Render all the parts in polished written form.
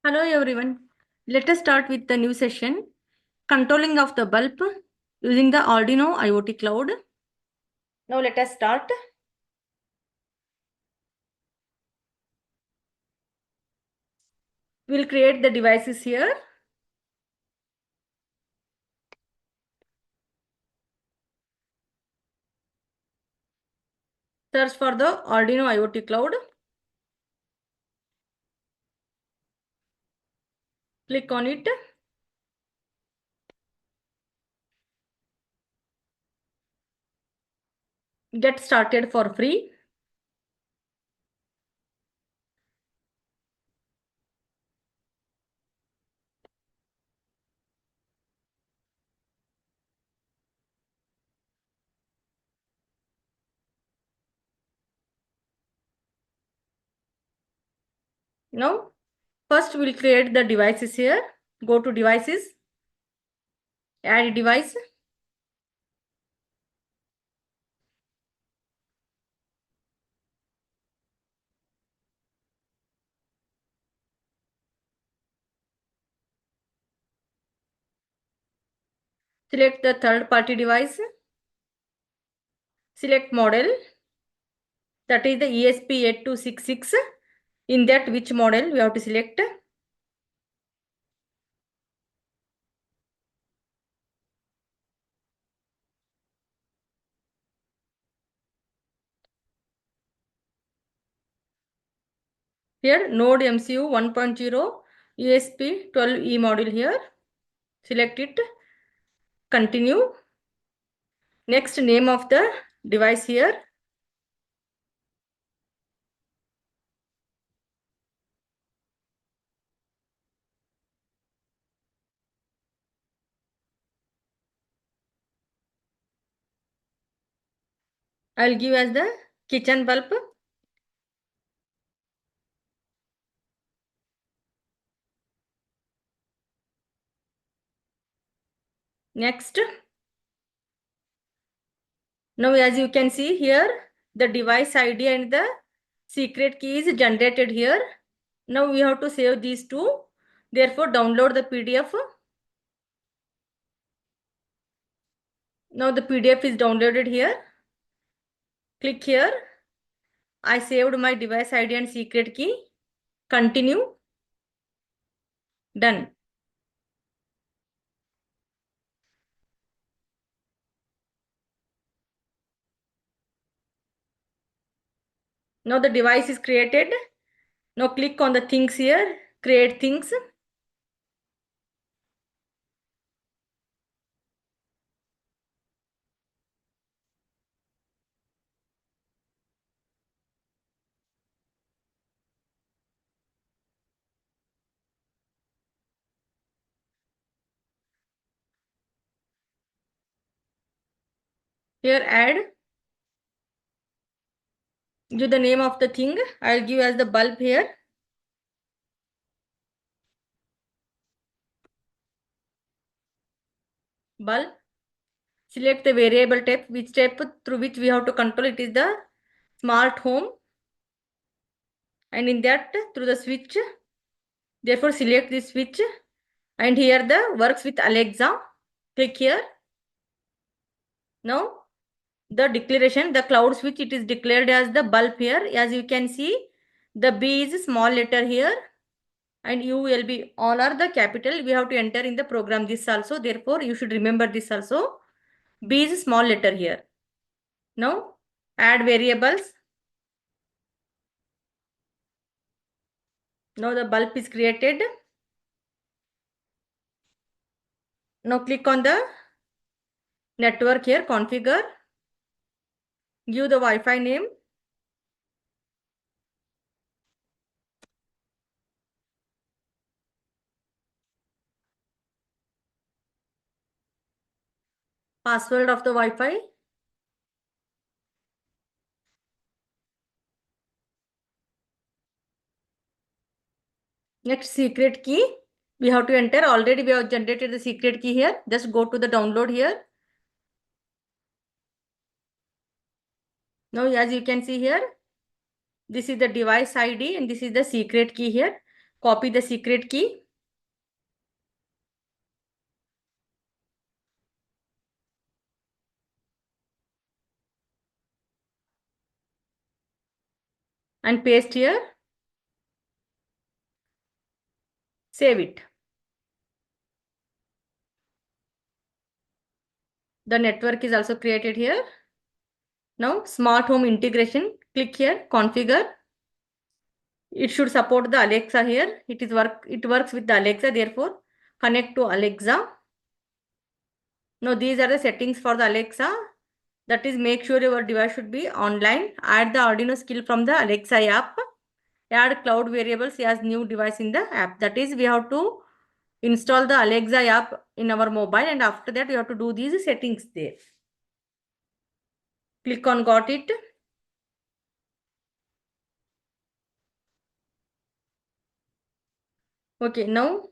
Hello everyone. Let us start with the new session, controlling of the bulb using the Arduino IoT Cloud. Now let us start. We'll create the devices here. Search for the Arduino IoT Cloud. Click on it. Get started for free. Now, first we'll create the devices here. Go to devices, add device. Select the third party device. Select model. That is the ESP8266. In that, which model we have to select? Here, Node MCU 1.0 ESP12E module here. Select it. Continue. Next, name of the device here. I'll give as the kitchen bulb. Next. Now, as you can see here, the device ID and the secret key is generated here. Now, we have to save these two. Therefore, download the PDF. Now, the PDF is downloaded here. Click here. I saved my device ID and secret key. Continue. Done. Now the device is created. Now click on the things here, create things. Here add, give the name of the thing. I'll give as the bulb here. Bulb. Select the variable type, which type through which we have to control. It is the smart home. And in that, through the switch. Therefore, select this switch. And here the works with Alexa. Click here. Now, the declaration, the cloud switch, it is declared as the bulb here. As you can see, the B is small letter here. And ULB, all are the capital. We have to enter in the program this also. Therefore, you should remember this also. B is small letter here. Now, add variables. Now the bulb is created. Now click on the network here, configure. Give the Wi-Fi name. Password of the Wi-Fi. Next, secret key. We have to enter. Already we have generated the secret key here. Just go to the download here. Now, as you can see here, this is the device ID and this is the secret key here. Copy the secret key and paste here. Save it. The network is also created here. Now smart home integration. Click here, configure. It should support the Alexa here. It works with the Alexa, therefore connect to Alexa. Now these are the settings for the Alexa. That is, make sure your device should be online. Add the Arduino skill from the Alexa app. Add cloud variables as new device in the app. That is, we have to install the Alexa app in our mobile, and after that we have to do these settings there. Click on got it. Okay, now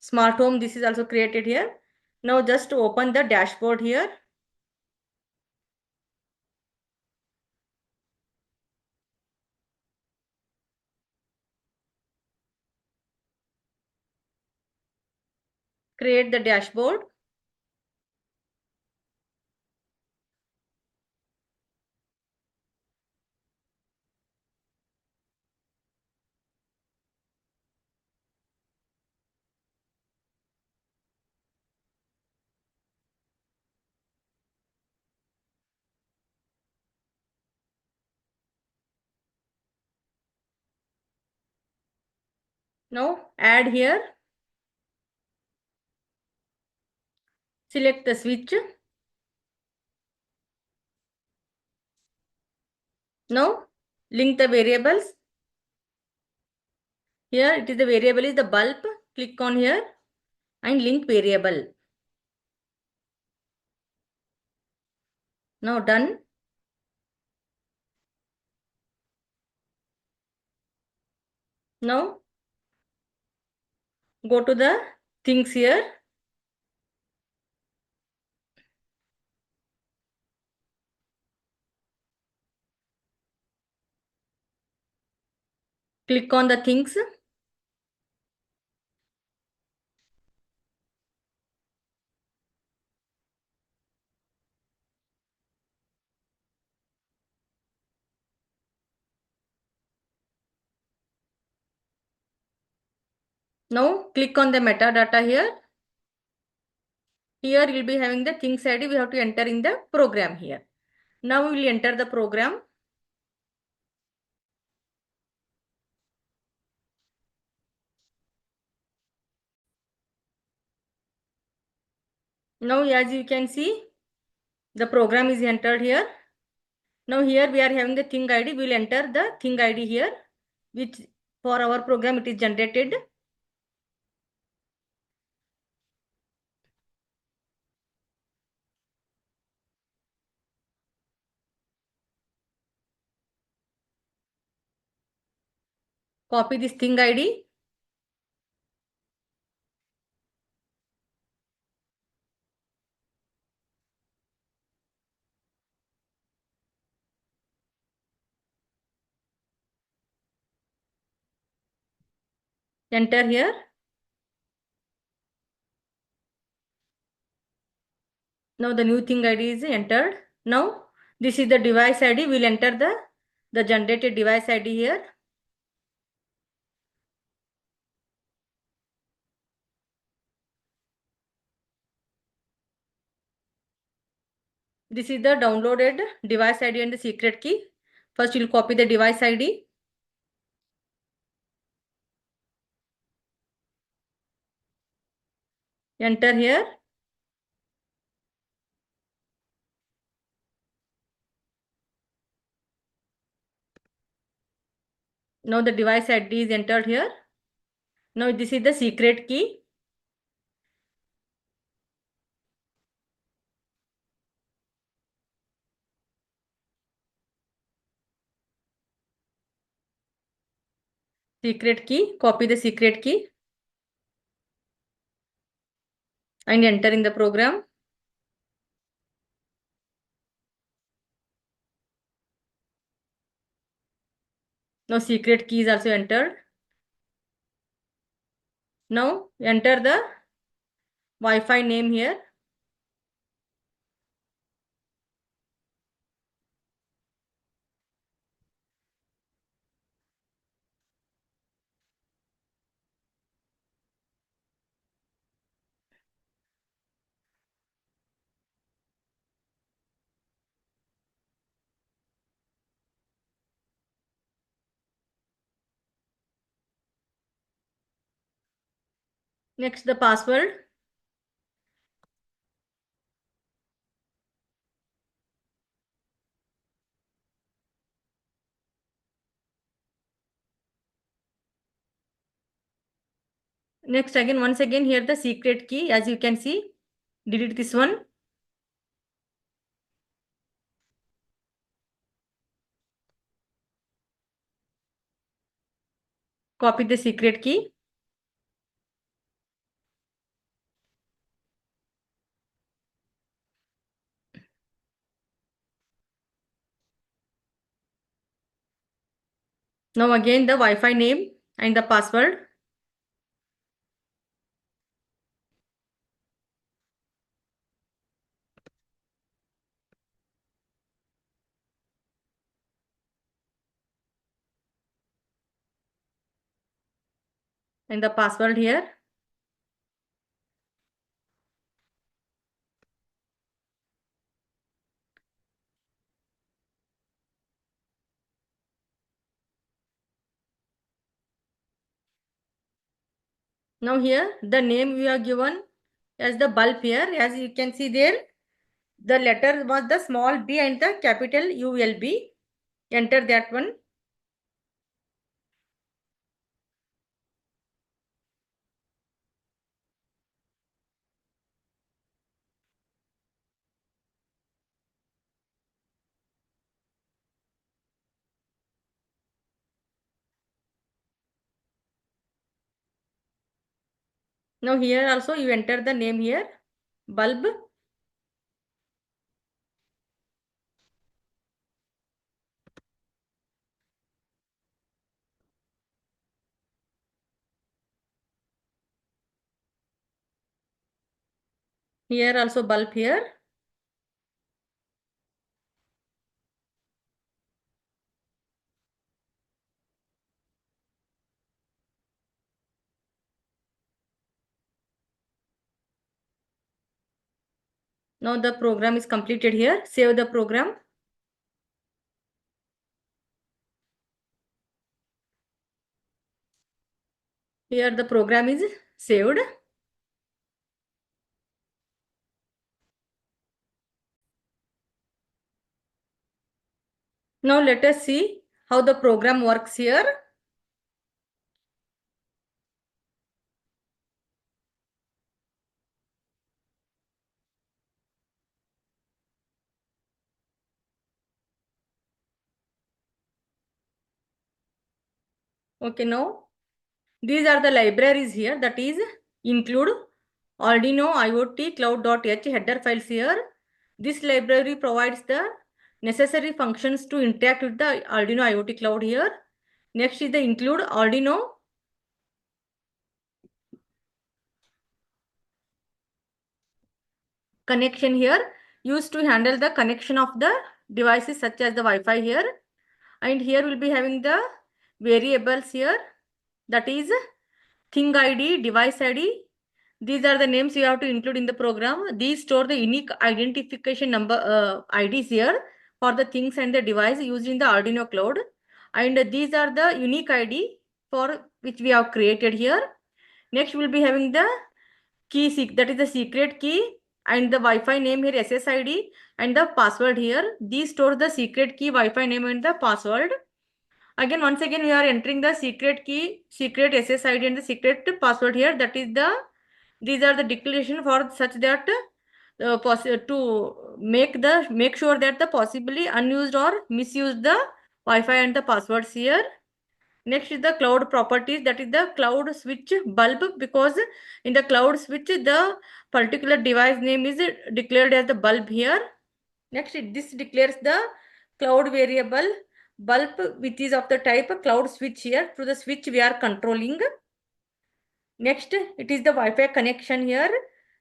smart home, this is also created here. Now just open the dashboard here. Create the dashboard. Now add here. Select the switch. Now link the variables. Here it is, the variable is the bulb. Click on here and link variable. Now done. Now go to the things here. Click on the things. Now click on the metadata here. Here we will be having the things ID. We have to enter in the program here. Now we will enter the program. Now as you can see, the program is entered here. Now here we are having the thing ID. We will enter the thing ID here, which for our program it is generated. Copy this thing ID. Enter here. Now the new thing ID is entered. Now this is the device ID. We will enter the generated device ID here. This is the downloaded device ID and the secret key. First, you'll copy the device ID. Enter here. Now the device ID is entered here. Now this is the secret key. Secret key. Copy the secret key and enter in the program. Now secret key is also entered. Now enter the Wi-Fi name here. Next the password. Next again, once again here the secret key, as you can see. Delete this one. Copy the secret key. Now again the Wi-Fi name and the password. And the password here. Now here the name we have given as the bulb here. As you can see there, the letter was the small b and the capital ULB. Enter that one. Now here also you enter the name here, bulb. Here also bulb here. Now the program is completed here. Save the program. Here the program is saved. Now let us see how the program works here. Okay, now these are the libraries here, that is include Arduino IoT cloud.h header files here. This library provides the necessary functions to interact with the Arduino IoT cloud here. Next is the include Arduino connection here, used to handle the connection of the devices such as the Wi-Fi here. And here we'll be having the variables here, that is thing ID, device ID. These are the names you have to include in the program. These store the unique identification number IDs here for the things and the device used in the Arduino cloud. And these are the unique ID for which we have created here. Next we'll be having the key, that is the secret key, and the Wi-Fi name here, SSID, and the password here. These store the secret key, Wi-Fi name, and the password. Again, once again, we are entering the secret key, secret SSID, and the secret password here. That is the, these are the declaration for such that to make sure that the possibly unused or misused the Wi-Fi and the passwords here. Next is the cloud properties, that is the cloud switch bulb, because in the cloud switch the particular device name is declared as the bulb here. Next, this declares the cloud variable bulb, which is of the type cloud switch here. Through the switch we are controlling. Next, it is the Wi-Fi connection here.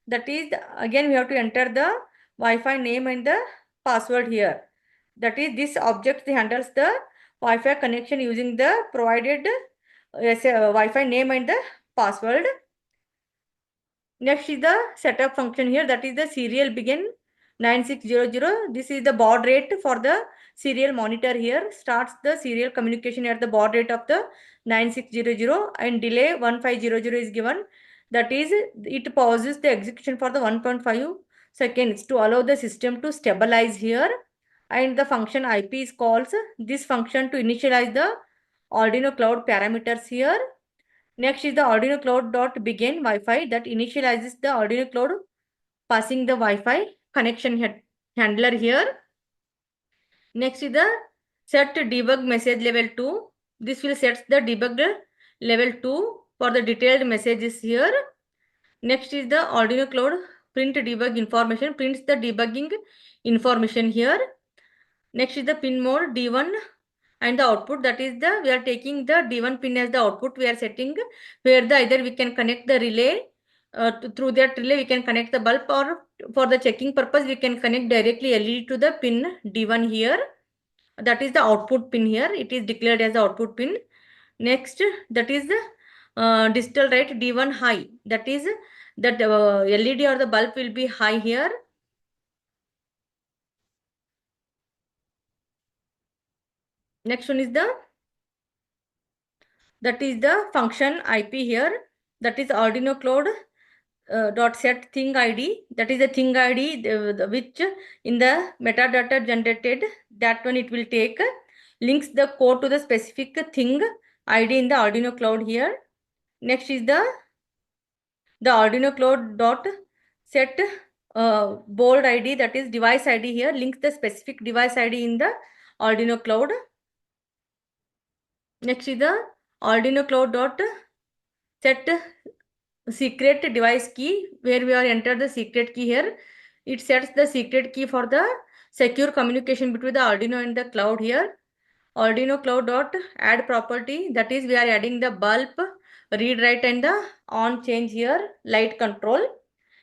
That is, again, we have to enter the Wi-Fi name and the password here. That is, this object handles the Wi-Fi connection using the provided Wi-Fi name and the password. Next is the setup function here. That is the serial begin 9600. This is the baud rate for the serial monitor here. Starts the serial communication at the baud rate of the 9600 and delay 1500 is given. That is, it pauses the execution for the 1.5 seconds to allow the system to stabilize here. And the function IP is calls this function to initialize the Arduino cloud parameters here. Next is the Arduino Cloud dot begin Wi-Fi that initializes the Arduino Cloud passing the Wi-Fi connection handler here. Next is the set debug message level 2. This will set the debug level 2 for the detailed messages here. Next is the Arduino Cloud print debug information, prints the debugging information here. Next is the pin mode D1 and the output, that is the we are taking the D1 pin as the output. We are setting where the either we can connect the relay through that relay we can connect the bulb, or for the checking purpose we can connect directly LED to the pin D1 here. That is the output pin here. It is declared as the output pin. Next, that is the digital write D1 high. That is that LED or the bulb will be high here. Next one is that is the function IP here. That is Arduino Cloud dot set thing ID. That is the thing ID which in the metadata generated, that one it will take links the code to the specific thing ID in the Arduino Cloud here. Next is the Arduino Cloud dot set board ID, that is device ID here, links the specific device ID in the Arduino Cloud. Next is the Arduino Cloud dot set secret device key, where we are entered the secret key here. It sets the secret key for the secure communication between the Arduino and the cloud here. Arduino Cloud dot add property, that is we are adding the bulb read write and the on change here, light control.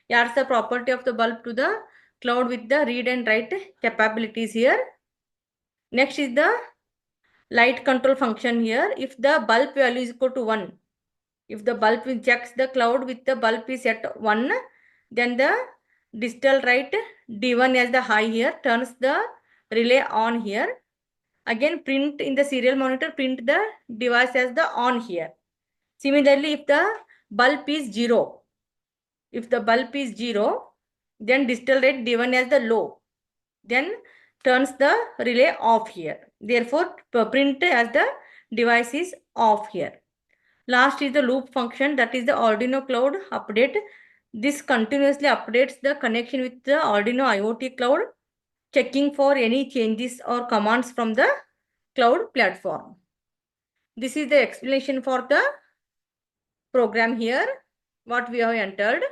Adds the property of the bulb to the cloud with the read and write capabilities here. Next is the light control function here. If the bulb value is equal to 1, if the bulb checks the cloud with the bulb is at 1, then the digital write D1 as the high here, turns the relay on here. Again, print in the serial monitor, print the device as the on here. Similarly, if the bulb is 0, then digital write D1 as the low, then turns the relay off here. Therefore, print as the device is off here. Last is the loop function, that is the Arduino Cloud update. This continuously updates the connection with the Arduino IoT Cloud, checking for any changes or commands from the cloud platform. This is the explanation for the program here, what we have entered.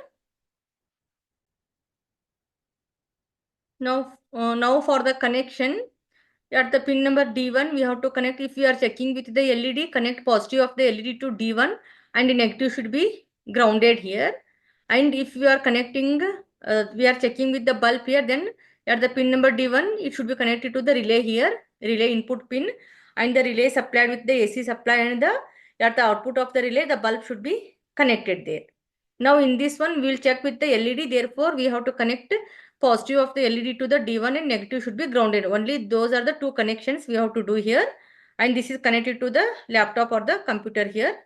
Now for the connection, at the pin number D1, we have to connect. If we are checking with the LED, connect positive of the LED to D1 and negative should be grounded here. And if we are connecting, we are checking with the bulb here, then at the pin number D1, it should be connected to the relay here, relay input pin, and the relay supplied with the AC supply, and at the output of the relay, the bulb should be connected there. Now in this one, we will check with the LED. Therefore, we have to connect positive of the LED to the D1 and negative should be grounded. Only those are the two connections we have to do here. And this is connected to the laptop or the computer here.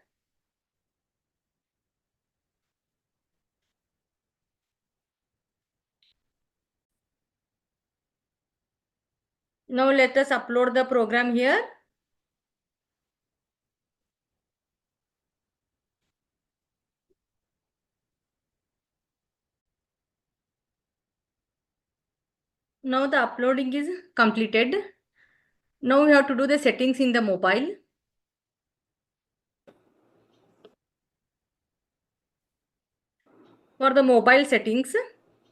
Now let us upload the program here. Now the uploading is completed. Now we have to do the settings in the mobile. For the mobile settings,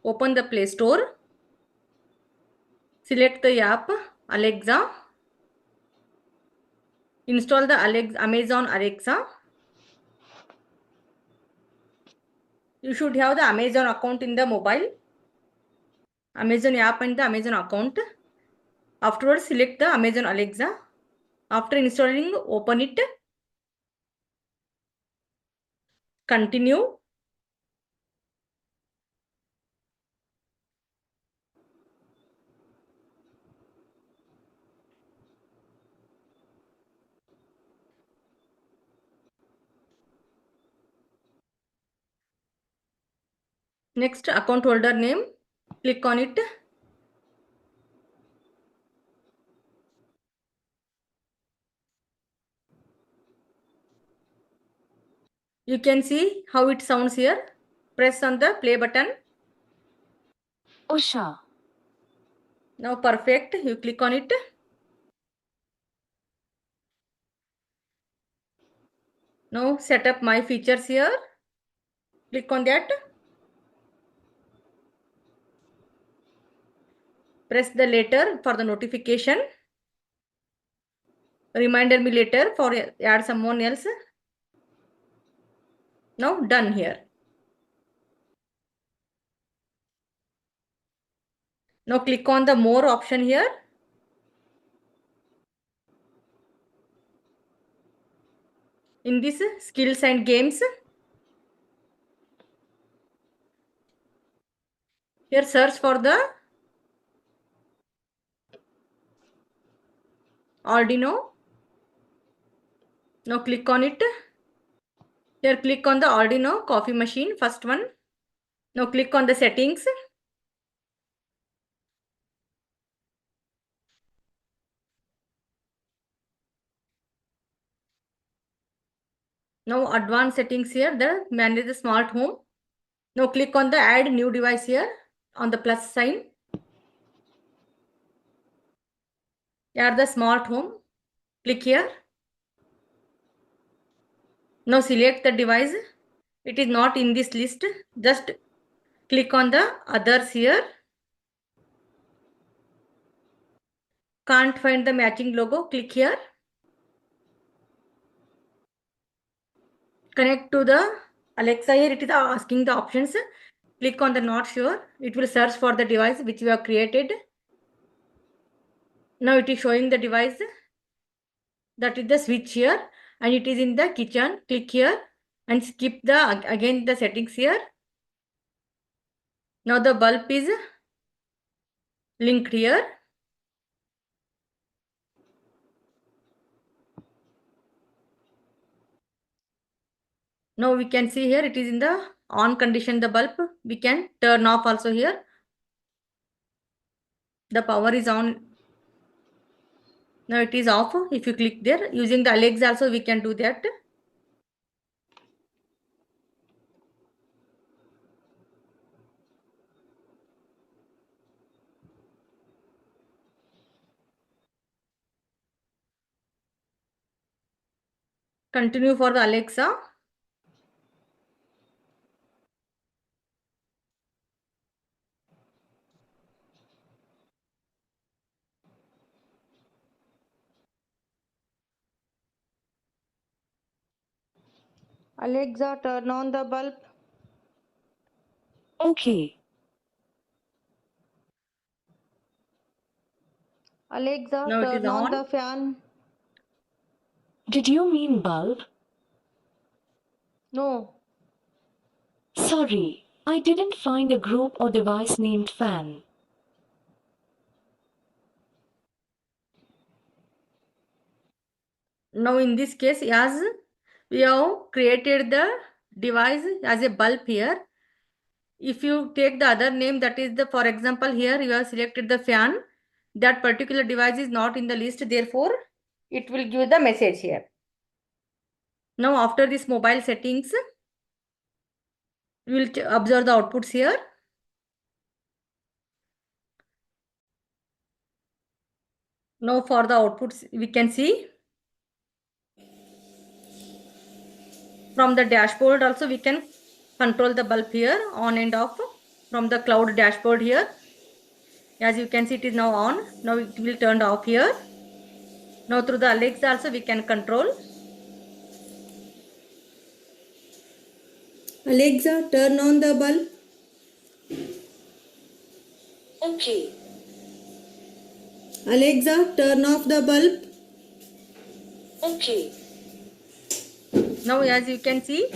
open the Play Store. Select the app Alexa. Install the Amazon Alexa. You should have the Amazon account in the mobile, Amazon app and the Amazon account. Afterwards, select the Amazon Alexa. After installing, open it. Continue. Next, account holder name. Click on it. You can see how it sounds here. Press on the play button. Usha. Now perfect. You click on it. Now set up my features here. Click on that. Press the later for the notification. Reminder me later for add someone else. Now done here. Now click on the more option here. In this skills and games. Here search for the Arduino. Now click on it. Here click on the Arduino coffee machine, first one. Now click on the settings. Now advanced settings here, the manage the smart home. Now click on the add new device here on the plus sign. Add the smart home. Click here. Now select the device. It is not in this list. Just click on the others here. Can't find the matching logo. Click here. Connect to the Alexa here. It is asking the options. Click on the not sure. It will search for the device which you have created. Now it is showing the device. That is the switch here. And it is in the kitchen. Click here. And skip the again the settings here. Now the bulb is linked here. Now we can see here it is in the on condition, the bulb. We can turn off also here. The power is on. Now it is off. If you click there, using the Alexa also we can do that. Continue for the Alexa. Alexa, turn on the bulb. Okay. Alexa, Now it is turn on on. the fan. Did you mean bulb? No. Sorry, I didn't find a group or device named fan. Now in this case, as we have created the device as a bulb here. If you take the other name, that is the, for example, here you have selected the fan. That particular device is not in the list. Therefore, it will give the message here. Now after this mobile settings, we will observe the outputs here. Now for the outputs, we can see from the dashboard also we can control the bulb here on and off from the cloud dashboard here. As you can see, it is now on. Now it will turn off here. Now through the Alexa also we can control. Alexa, turn on the bulb. Okay. Alexa, turn off the bulb. Okay. Now, as you can see,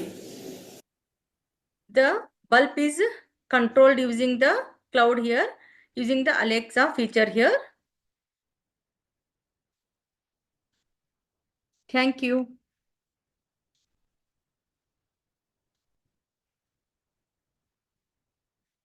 the bulb is controlled using the cloud here, using the Alexa feature here. Thank you.